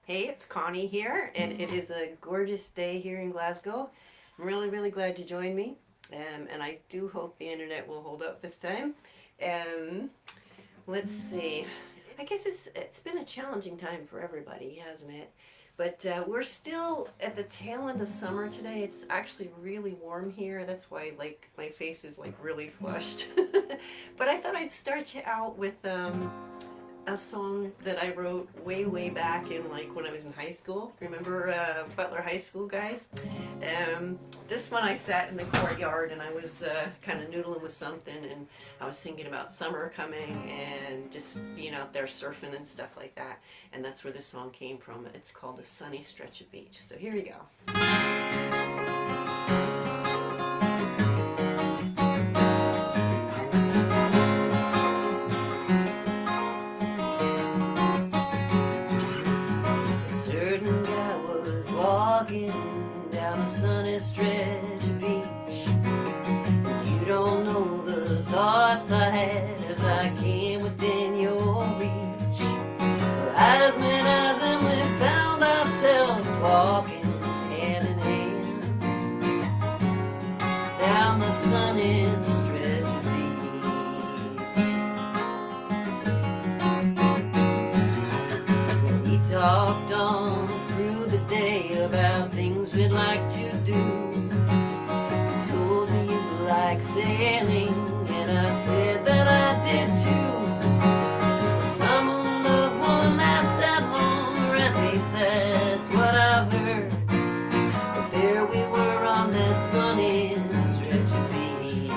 Hey, it's Connie here, and it is a gorgeous day here in Glasgow. I'm really glad you joined me, and I do hope the internet will hold up this time. Um, let's see. I guess it's been a challenging time for everybody, hasn't it? But we're still at the tail end of summer today. It's actually really warm here. That's why like my face is like really flushed. But I thought I'd start you out with a song that I wrote way back in like when I was in high school. Remember Butler High School, guys? This one I sat in the courtyard and I was kind of noodling with something, and I was thinking about summer coming and just being out there surfing and stuff like that. And that's where this song came from. It's called A Sunny Stretch of Beach. So here we go. Walking down a sunny stretch of beach. You don't know the thoughts I had as I came within your reach. Our eyes met eyes and we found ourselves walking hand in hand down that sunny stretch of beach. We talked on about things we'd like to do. You told me you like sailing, and I said that I did too. Well, summer love won't last that long, or at least that's what I've heard. But there we were on that sunny stretch of beach.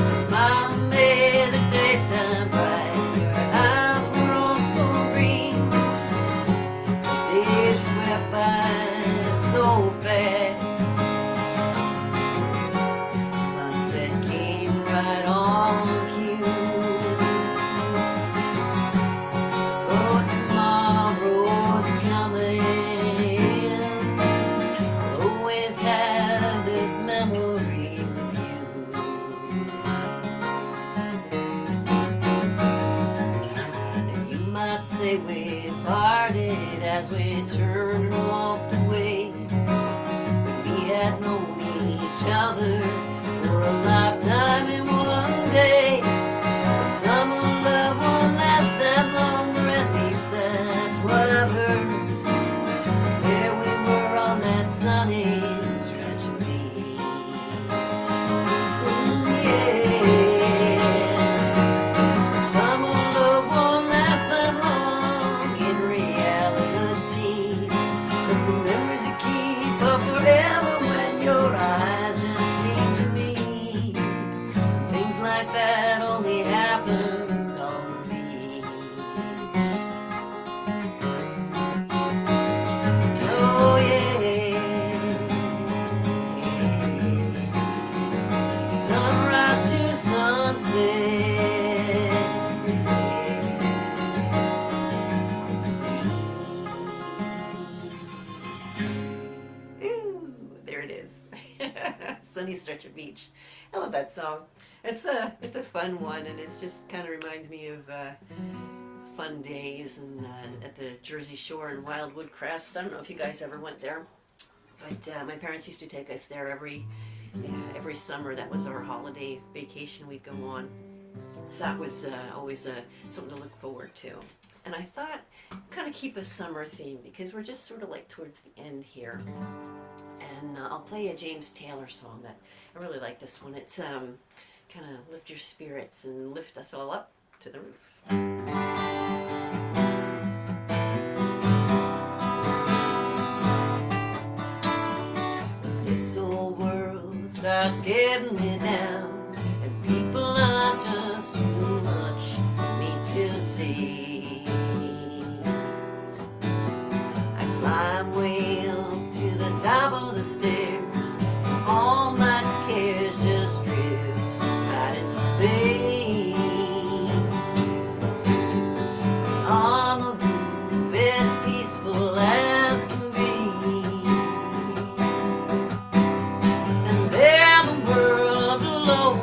A smile made the daytime bright. So fast, sunset came right on cue. Oh, tomorrow's coming. I'll always have this memory of you. And you might say we parted as we turned and walked away. Had known each other for a lifetime in one day. But summer love won't last that long, or at least that's what I've heard. There we were on that sunny stretch of beach. Yeah. Summer love won't last that long in reality, but the memories you keep are forever. Your eyes just seem to me, things like that only happen on the beach. Oh yeah, sunrise to sunset. There it is. Sunny Stretch of Beach. I love that song. It's a fun one, and it's just kind of reminds me of fun days and at the Jersey Shore in Wildwood Crest. I don't know if you guys ever went there, but my parents used to take us there every summer. That was our holiday vacation we'd go on. So that was always something to look forward to. And I thought kind of keep a summer theme because we're just sort of like towards the end here. And I'll play a James Taylor song that I really like. This one. It's kind of lift your spirits and lift us all up to the roof. This old world starts getting me down, and people are just too much for me to see. I climb way up to the top of the stairs, and all my cares just drift right into space. On the roof it's peaceful as can be, and there the world below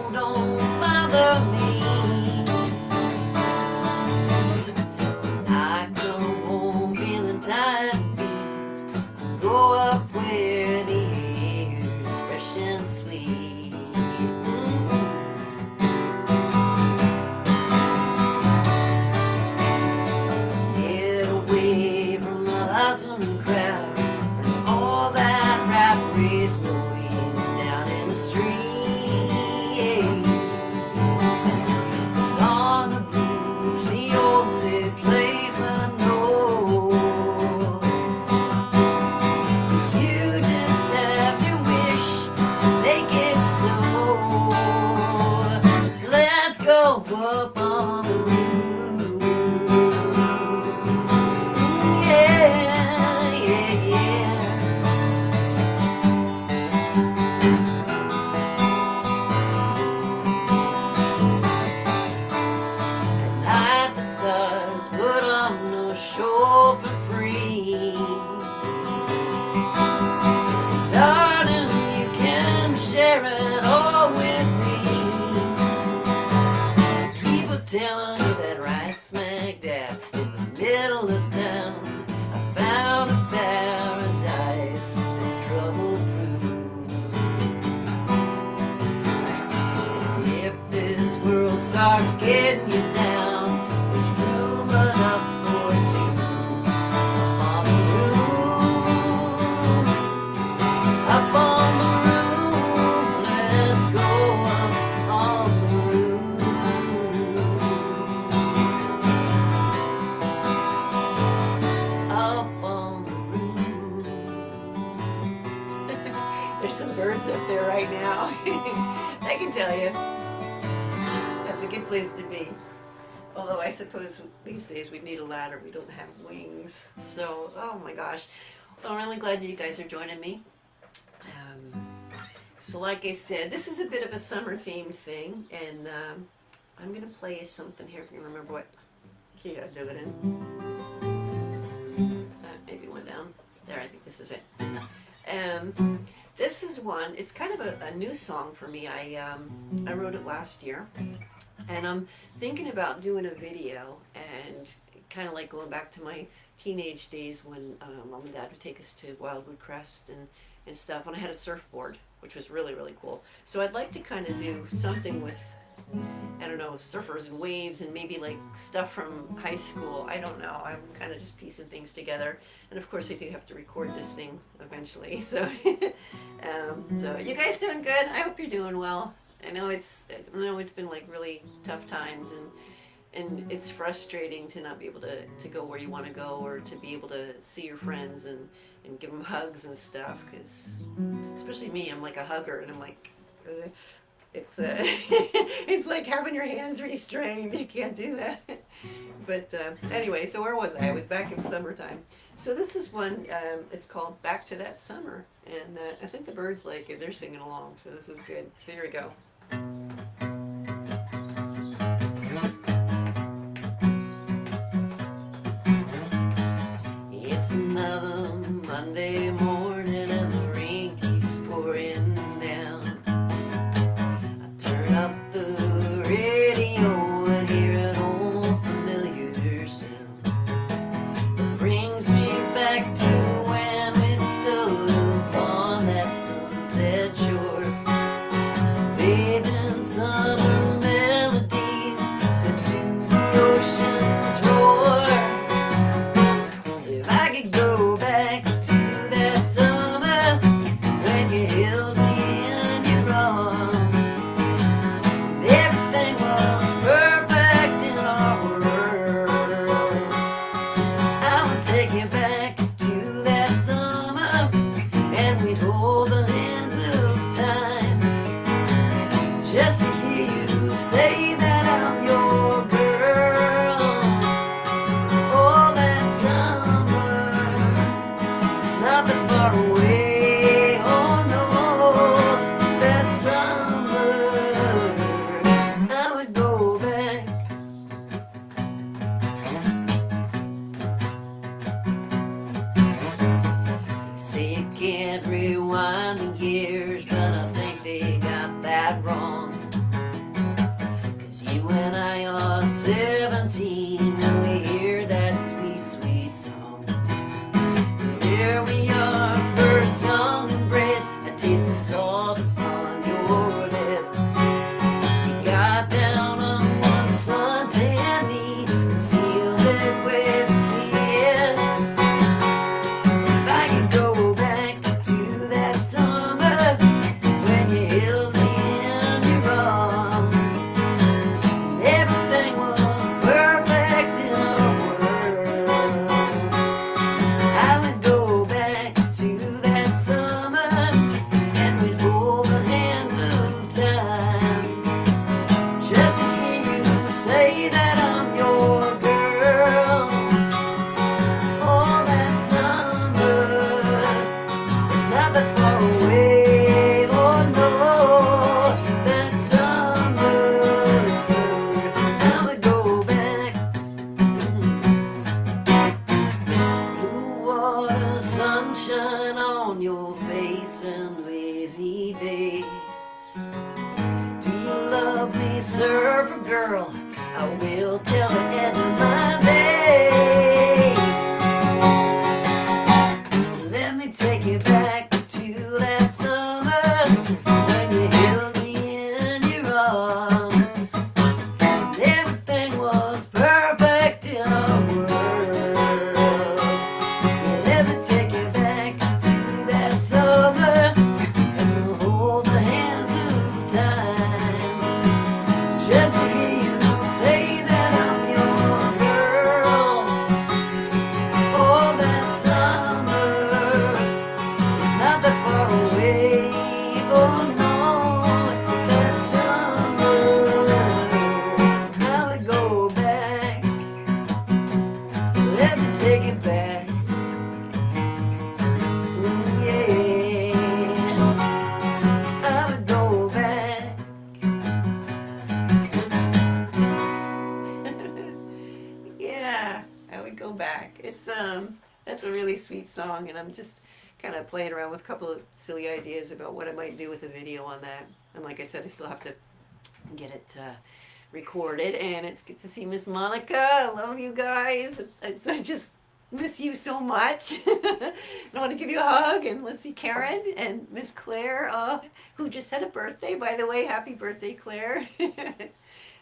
chillin' with that right smack dab in the middle of town. I found a paradise that's trouble-proof. And if this world starts getting you down, there's room enough for two. Up on the roof, up on the roof, let's go up on the roof. Up on the roof. There's some birds up there right now. I can tell you. That's a good place to be. Although I suppose these days we need a ladder. We don't have wings. So, oh my gosh. Well, I'm really glad that you guys are joining me. So like I said, this is a bit of a summer themed thing. And I'm going to play something here if you remember what key I do it in. Maybe one down. There, I think this is it. This is one, it's kind of a new song for me. I wrote it last year. And I'm thinking about doing a video and kind of like going back to my teenage days when Mom and Dad would take us to Wildwood Crest and stuff. And I had a surfboard, which was really, really cool. So I'd like to kind of do something with, I don't know, surfers and waves and maybe like stuff from high school. I don't know. I'm kind of just piecing things together. And of course I do have to record this thing eventually. So, so you guys doing good? I hope you're doing well. I know it's been like really tough times and it's frustrating to not be able to go where you want to go or to be able to see your friends and give them hugs and stuff, because especially me, I'm like a hugger and I'm like, it's it's like having your hands restrained. You can't do that. But anyway, so where was I? I was back in summertime. So this is one, it's called Back to That Summer. And I think the birds like it. They're singing along, so this is good. So here we go. It's another Monday morning and the rain keeps pouring down. I turn up the radio and hear an old familiar sound that brings me back to when we stood upon that sunset shore. Baby, tingle till the end of my days. Let me take you back to that summer when you held me in your arms. Everything was perfect in our world. Yeah, let me take you back to that summer and we'll hold the hands of time. Just to hear you say that I'm your girl. Oh, that summer is not that far away. Oh no, that summer. Now we go back. Let me take it back. Yeah, I would go back. Yeah, I would go back. It's that's a really sweet song, and I'm just kind of playing around with a couple of silly ideas about what I might do with a video on that. And like I said, I still have to get it recorded, and it's good to see Miss Monica. I love you guys. I just miss you so much. I want to give you a hug, and let's see Karen and Miss Claire, who just had a birthday, by the way. Happy birthday, Claire.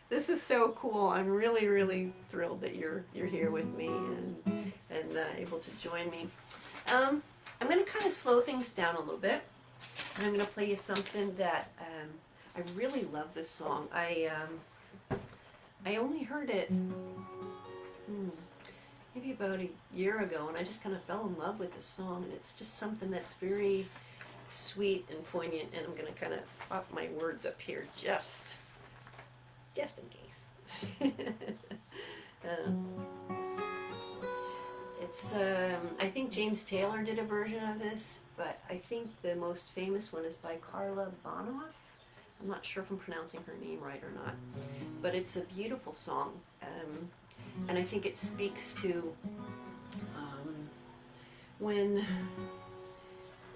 This is so cool. I'm really, really thrilled that you're here with me and able to join me. I'm going to kind of slow things down a little bit, and I'm going to play you something that I really love. This song. I only heard it maybe about a year ago, and I just kind of fell in love with this song, and it's just something that's very sweet and poignant, and I'm going to kind of pop my words up here just in case. It's I think James Taylor did a version of this, but I think the most famous one is by Carla Bonoff. I'm not sure if I'm pronouncing her name right or not, but it's a beautiful song, and I think it speaks to when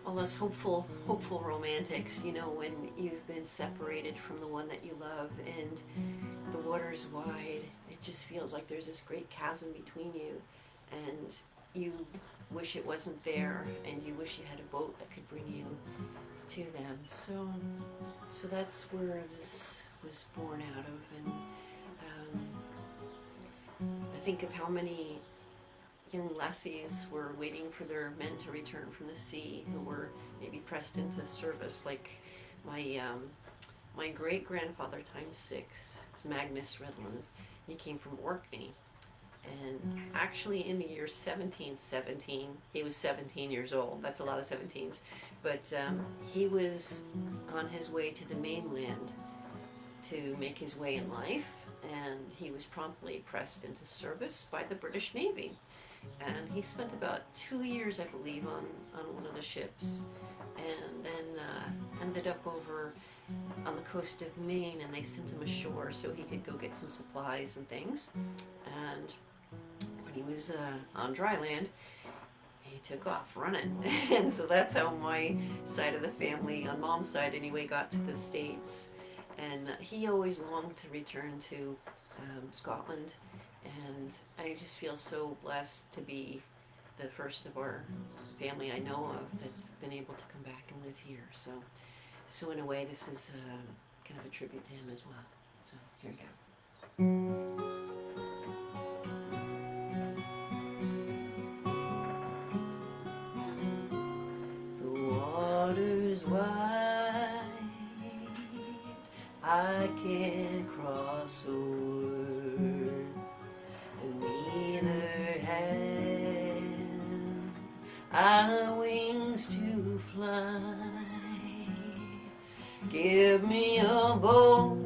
all us hopeful romantics, you know, when you've been separated from the one that you love and the water is wide, it just feels like there's this great chasm between you, and you wish it wasn't there, and you wish you had a boat that could bring you to them. So that's where this was born out of, and I think of how many young lassies were waiting for their men to return from the sea, who were maybe pressed into service, like my great-grandfather times 6, it's Magnus Redlund. He came from Orkney, and actually in the year 1717, he was 17 years old. That's a lot of 17s, but he was on his way to the mainland to make his way in life, and he was promptly pressed into service by the British Navy. And he spent about 2 years, I believe, on one of the ships, and then ended up over on the coast of Maine, and they sent him ashore so he could go get some supplies and things. And when he was on dry land, he took off running. And so that's how my side of the family, on Mom's side anyway, got to the States. And he always longed to return to Scotland. And I just feel so blessed to be the first of our family I know of that's been able to come back and live here. So in a way, this is kind of a tribute to him as well. So here we go. The water's wide, I can't cross over. I've wings to fly. Give me a boat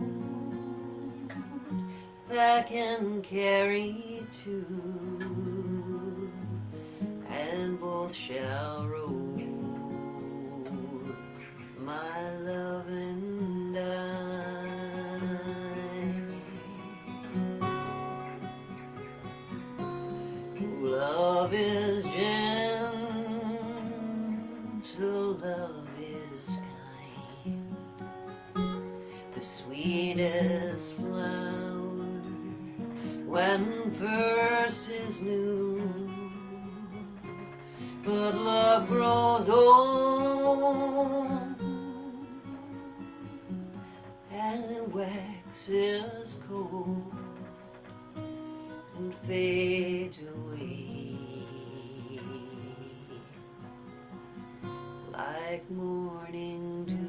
that can carry two, and both shall row, my love and I. Love is gentle, love is kind, the sweetest flower when first is new, but love grows old and waxes cold and fades away like morning dew.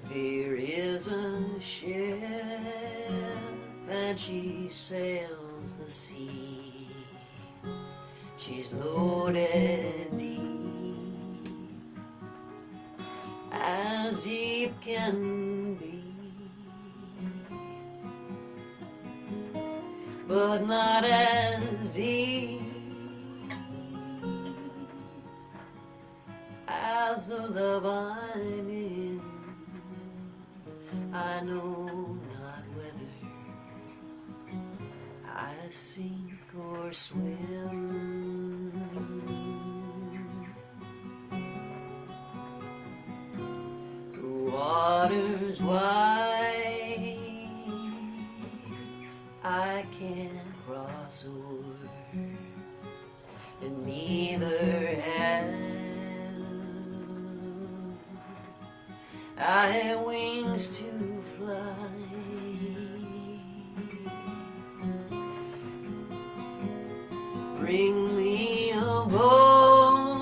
There is a ship and she sails the sea. She's loaded deep, as deep can be, but not as deep as the love I'm in. I know not whether I sink or swim. The water's wide, I can't cross over, and neither have I wings to fly. Bring me a boat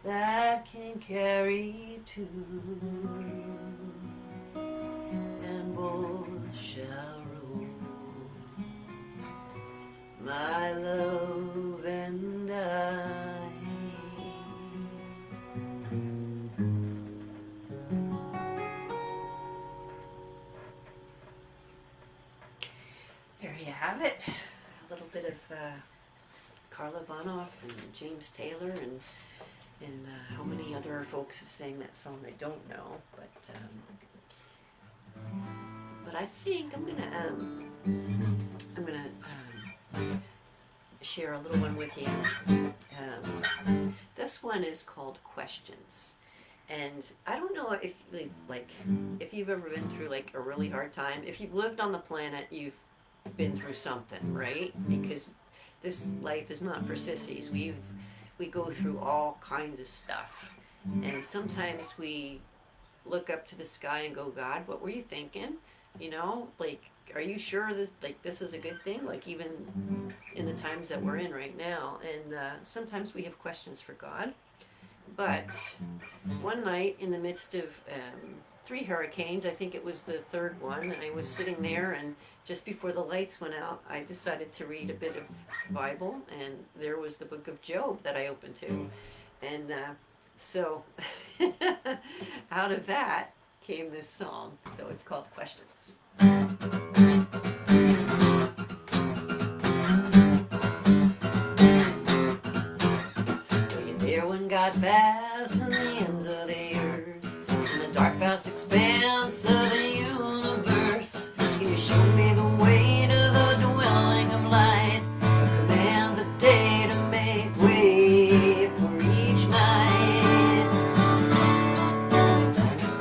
that can carry two, and both shall row, my love and I. There you have it. A little bit of Carla Bonoff and James Taylor and how many other folks have sang that song I don't know, but I think I'm gonna share a little one with you. This one is called Questions. And I don't know if if you've ever been through like a really hard time. If you've lived on the planet, you've been through something, right? Because this life is not for sissies. We go through all kinds of stuff, and sometimes we look up to the sky and go, God, what were you thinking? You know, like, are you sure this is a good thing? Like, even in the times that we're in right now. And sometimes we have questions for God. But one night in the midst of 3 hurricanes, I think it was the 3rd one, I was sitting there, and just before the lights went out, I decided to read a bit of Bible, and there was the book of Job that I opened to. And so out of that came this song. So it's called Questions. Were you there when God fastened the ends of the earth, in the dark vast expanse of the universe? Can you show me the way to the dwelling of light, or command the day to make way for each night?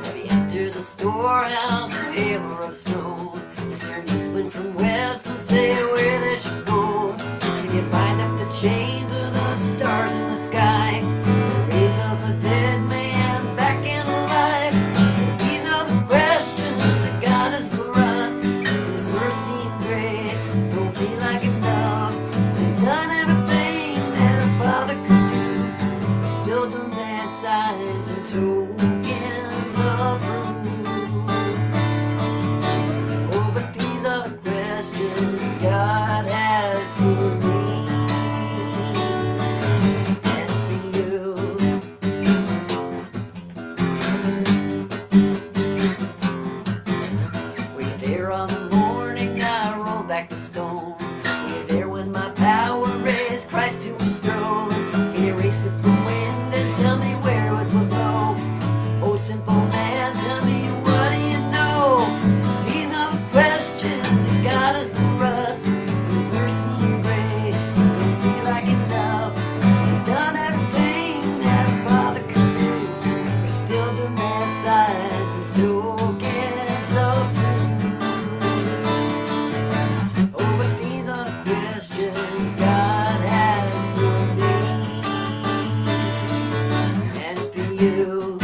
Have you entered the storehouse, hammer of stone, discern east wind from west, and say where they should go? Can you bind up the chains of the stars in the sky, and raise up a dead man back in life? These are the questions that God has for us. His mercy and grace don't feel like enough. He's done everything that a father could do, but still demand signs and tokens of proof. Oh, but these are the questions God has for me and for you. Were you there on the morning I rolled back the stone? Were you there when my power raised Christ to his throne? Can you race with the wind and tell me where it will go? you.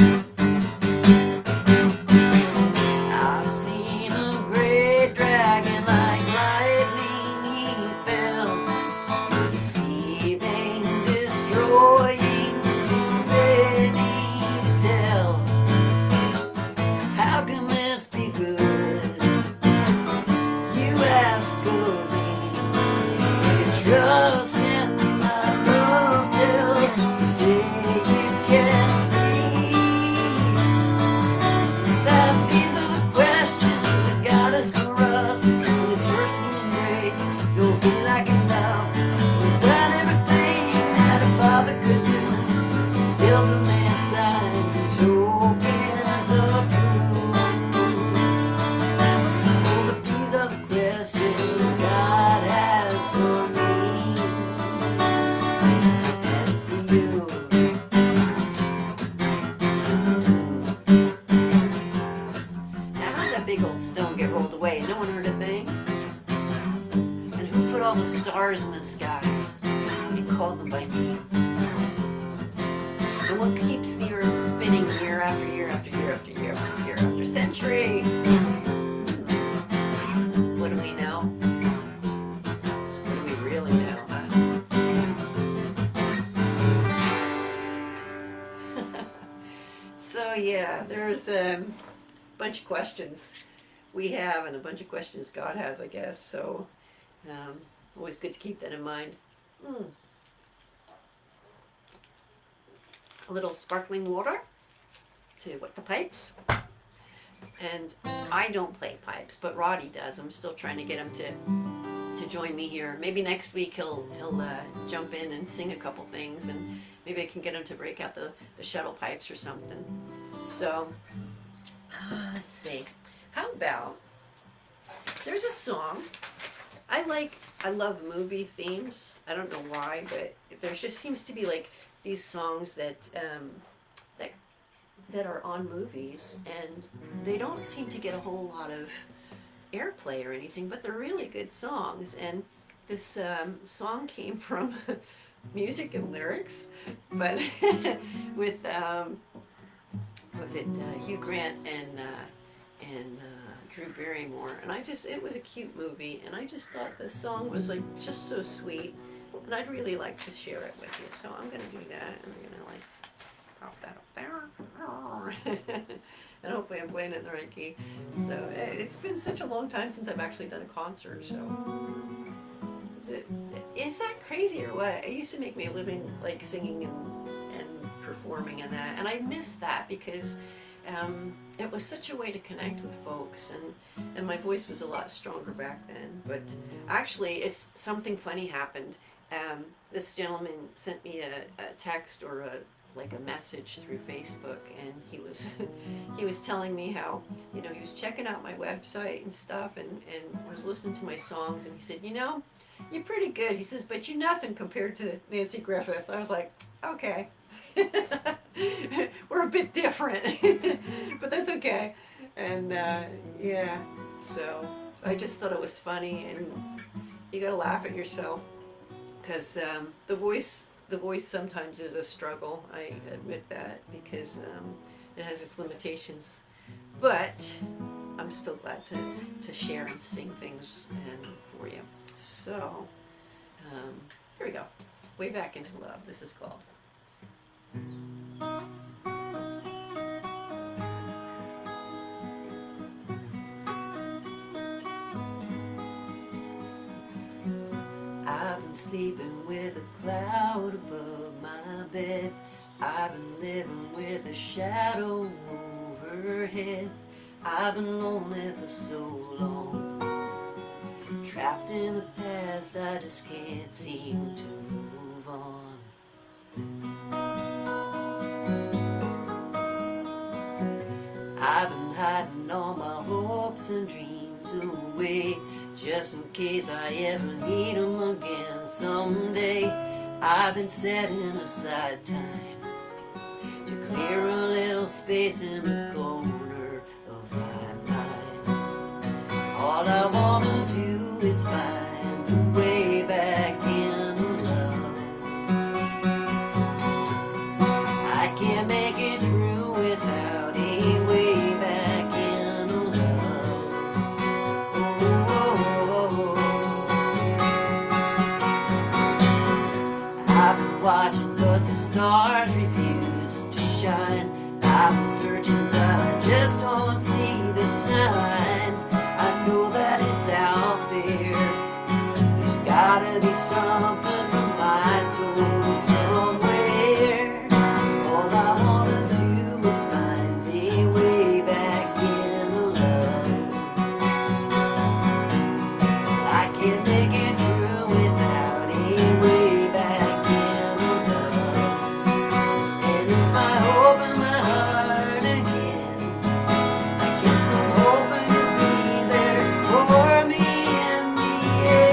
I've seen a great dragon like lightning, he fell, deceiving, destroying, too ready to tell. How can this be good? You ask of me. You trust in my love till the day you can see that these are the questions that God has for us. When His mercy and grace don't feel like enough, He's done everything that a father could do, still demands signs and tokens of proof. Oh, but these are the questions God has for me and for you. Now, how'd that big old stone get rolled away? No one heard a thing? And who put all the stars in the sky and called them by name? And what keeps the earth spinning year after year after year after year after year after century? What do we know? What do we really know, huh? So yeah, there's a bunch of questions we have and a bunch of questions God has, I guess. So always good to keep that in mind. A little sparkling water to wet the pipes. And I don't play pipes, but Roddy does. I'm still trying to get him to join me here. Maybe next week he'll jump in and sing a couple things, and maybe I can get him to break out the shuttle pipes or something. So let's see. How about, there's a song I love movie themes. I don't know why, but there just seems to be like these songs that are on movies, and they don't seem to get a whole lot of airplay or anything, but they're really good songs. And this song came from music and lyrics, but with was it Hugh Grant and Drew Barrymore, and it was a cute movie, and I just thought the song was like just so sweet, and I'd really like to share it with you. So I'm gonna do that. I'm gonna like pop that up there, and hopefully I'm playing it in the right key. So it's been such a long time since I've actually done a concert. So is that crazy or what? It used to make me a living like singing and performing and that, and I miss that because it was such a way to connect with folks, and my voice was a lot stronger back then. But actually, it's something funny happened. This gentleman sent me a text or a message through Facebook, and he was telling me how, he was checking out my website and stuff, and was listening to my songs, and he said, you're pretty good. He says, but you're nothing compared to Nancy Griffith. I was like, okay. We're a bit different, but that's okay. And yeah, so I just thought it was funny, and you gotta laugh at yourself, because the voice sometimes is a struggle. I admit that, because it has its limitations, but I'm still glad to share and sing things for you. So here we go, Way Back Into Love. This is called. I've been sleeping with a cloud above my bed. I've been living with a shadow overhead. I've been lonely for so long, trapped in the past, I just can't seem to move on. I've been hiding all my hopes and dreams away, just in case I ever need them again someday. I've been setting aside time to clear a little space in the corner of my mind. All I want to do is find a way back into love. I can't make it stars refuse to shine. I've been searching but I just don't see the signs. I know that it's out there. There's gotta be something from my soul somewhere. All I wanna do is find the way back into love. I can't make it through without a way back into love. And if I open my heart again, I guess I'm hoping you'll be there for me in the end.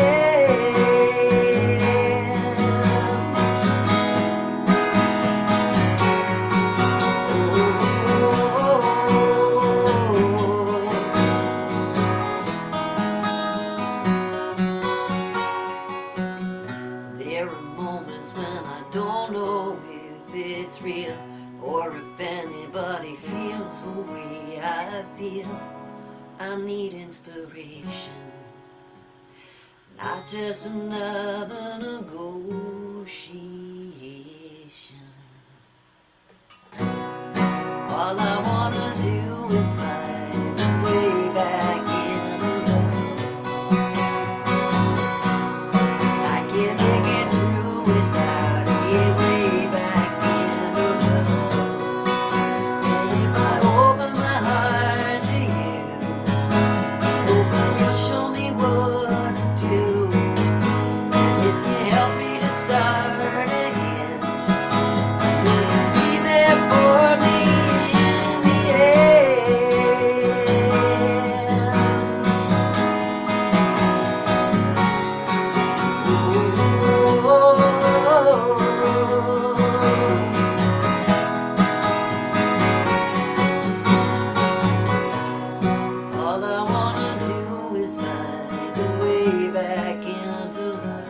There are moments when I don't know if it's real or if anybody feels the way I feel. I need inspiration, not just another negotiation. All I wanna do is find a way back into love. I can't make it through without a way back into love. And if I open my heart to you, hoping you'll show me what to do. And if you help me to start again, will you be there for me in the all I wanna do is find a way back into love.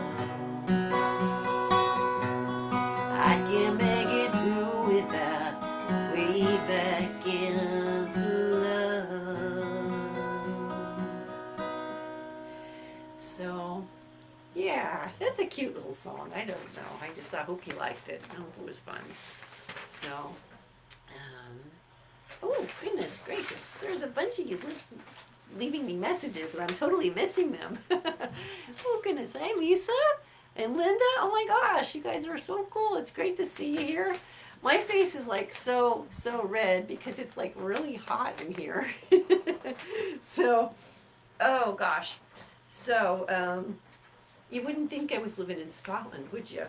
I can't make it through without way back into love. So, yeah, that's a cute little song. I don't know. I hope you liked it. I hope it was fun. So, oh, goodness gracious. There's a bunch of you leaving me messages and I'm totally missing them. Oh, goodness. Hi, Lisa and Linda. Oh, my gosh. You guys are so cool. It's great to see you here. My face is like so red because it's like really hot in here. So, oh, gosh. So, you wouldn't think I was living in Scotland, would you?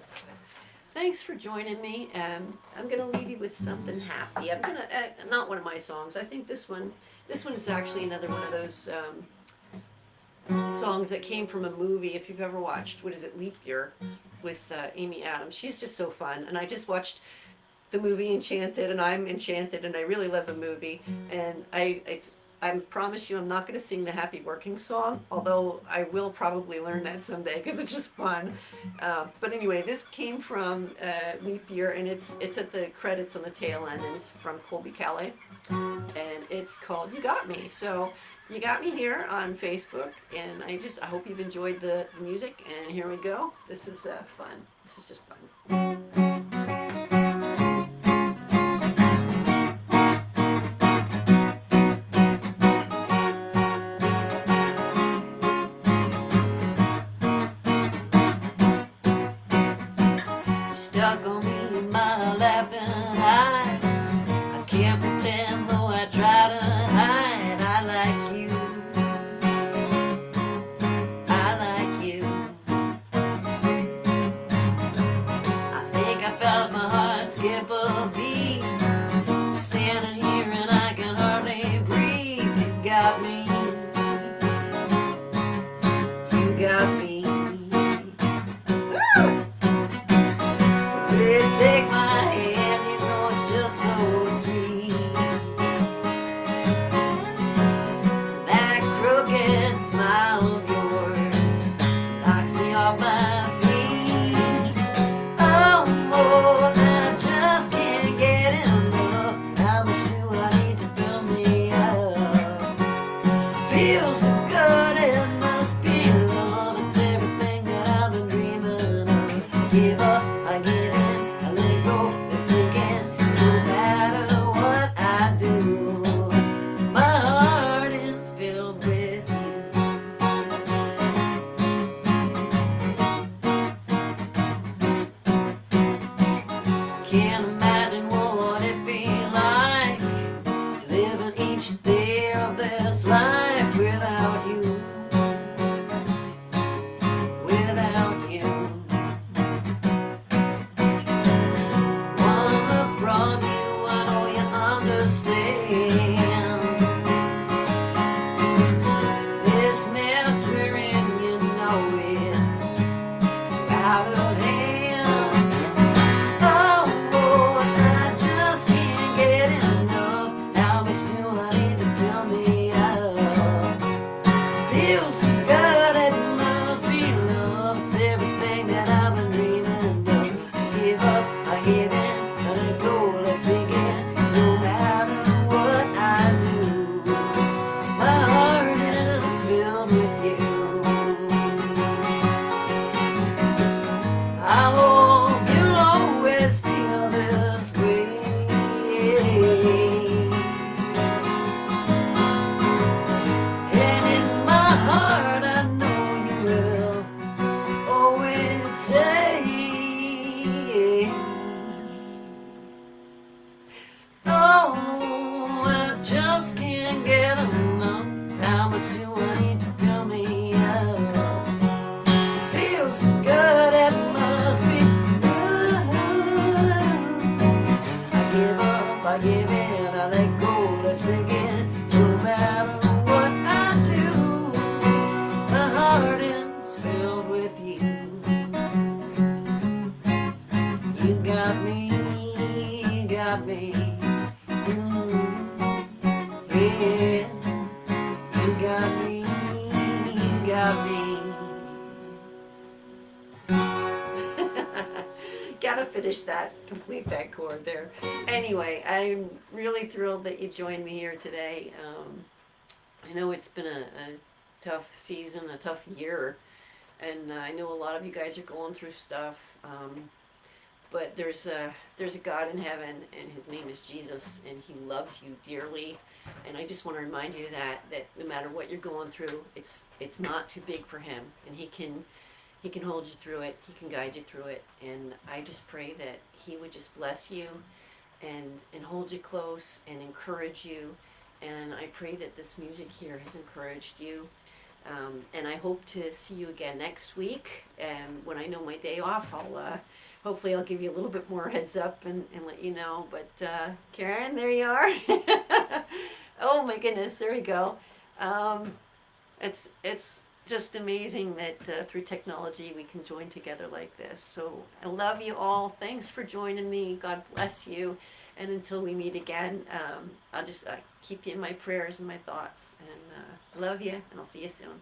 Thanks for joining me. I'm gonna leave you with something happy. I'm gonna not one of my songs. I think this one is actually another one of those songs that came from a movie. If you've ever watched, what is it, Leap Year, with Amy Adams. She's just so fun. And I just watched the movie Enchanted, and I'm enchanted, and I really love the movie. And I promise you I'm not going to sing the Happy Working song, although I will probably learn that someday because it's just fun. But anyway, this came from Leap Year, and it's at the credits on the tail end, and it's from Colby Calais, and it's called You Got Me. So you got me here on Facebook, and I hope you've enjoyed the music, and here we go. This is fun. This is just fun. Stuck on me in my laughing eyes. I can't pretend though I try to hide. I like you. I like you. I think I felt my heart skip a beat. Standing here and I can hardly breathe. You got me. You got me. Take my hand, you know it's just so sweet. That crooked smile of yours knocks me off my feet. Oh, more than I just can't get enough. How much do I need to fill me up? Feels so good, it must be love. It's everything that I've been dreaming of. I give up, I give in. Go If I give in, I let go, let's begin. No matter what I do, the heart is filled with you. You got me, you got me. Yeah, you got me, you got me. Gotta finish that, complete that chord there. Anyway, I'm really thrilled that you joined me here today. I know it's been a tough season, a tough year, and I know a lot of you guys are going through stuff. But there's a God in heaven, and His name is Jesus, and He loves you dearly. And I just want to remind you that no matter what you're going through, it's not too big for Him, and He can hold you through it. He can guide you through it. And I just pray that He would just bless you, and hold you close and encourage you. And I pray that this music here has encouraged you. And I hope to see you again next week. And when I know my day off, hopefully I'll give you a little bit more heads up and let you know. But Karen, there you are. Oh my goodness, there we go. It's just amazing that through technology we can join together like this. So I love you all. Thanks for joining me. God bless you. And until we meet again, I'll just keep you in my prayers and my thoughts. And love you, and I'll see you soon.